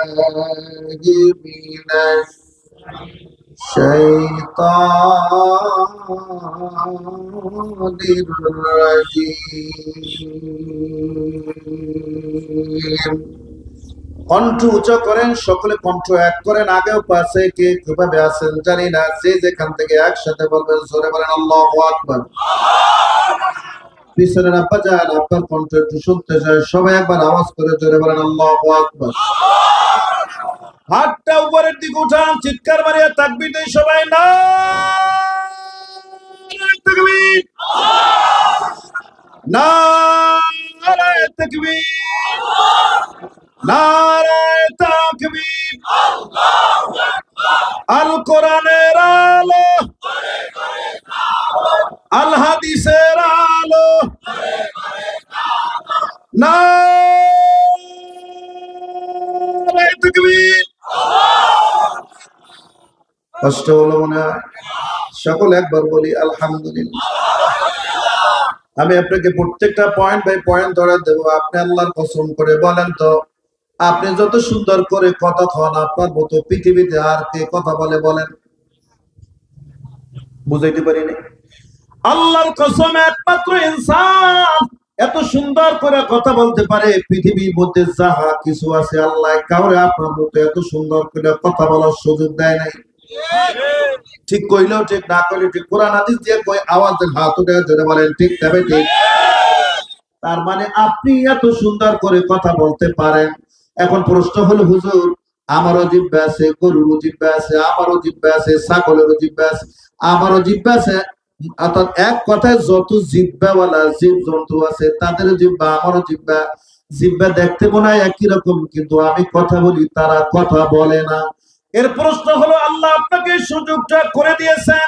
من الشيطان الرجيم কণ্ঠ উঁচু করেন, সকলে কণ্ঠ এক করেন, আগেও পাশে কে কিভাবে আছেন জানি না, যে যেখান থেকে একসাথে বলবেন, জোরে বলেন আল্লাহু আকবার। পিছনের আব্বা যান, আপনার কণ্ঠ একটু শুনতে চাই, সবাই একবার আওয়াজ করে জোরে বলেন আল্লাহু আকবার। হাতটা উপরের দিকে উঠান, চিৎকার মারিয়া তাকবীর দেই সবাই, নারায়ে তাকবীর, নারায়ে তাকবীর, নারায়ে তাকবীর। আল কোরআনের আলো, আল হাদিসের আলো, নারায়ে তাকবীর। কষ্ট হলো মনে হয়? সকল একবার বলি আলহামদুলিল্লাহ। আমি আপনাকে প্রত্যেকটা পয়েন্ট বাই পয়েন্ট ধরে দেবো, আপনি আল্লাহর কসম করে বলেন তো, আপনি যত সুন্দর করে কথা কন, আপনার মতো পৃথিবীতে আর কে কথা বলে বলেন? বুঝাইতে পারিনি? আল্লাহর কসম, একমাত্র ইনসান এত সুন্দর করে কথা বলতে পারে। পৃথিবীর মধ্যে যাহা কিছু আছে, আল্লাহ কাউরে আপনার মতো এত সুন্দর করে কথা বলার সুযোগ দেয় নাই। ঠিক কইলেও ঠিক, না কইলেও ঠিক। কোরআন হাদিস দিয়ে কই, আওয়াজ দেন, হাত উঠে জোরে বলেন ঠিক তবে ঠিক। তার মানে আপনি এত সুন্দর করে কথা বলতে পারেন। এখন প্রশ্ন হলো, হুজুর আমারও জিহ্বা আছে, গরুরও জিহ্বা আছে, আমারও জিহ্বা আছে, ছাগলেরও জিহ্বা আছে, আমারও জিহ্বা আছে, অর্থাৎ এক কথায় যত জিহ্বাওয়ালা জীব জন্তু আছে তাদেরও জিহ্বা, আমারও জিহ্বা। জিহ্বা দেখতে মনে হয় একই রকম, কিন্তু আমি কথা বলি, তারা কথা বলে না। এর প্রশ্ন হলো, আল্লাহ আপনাকে সুযোগটা করে দিয়েছেন,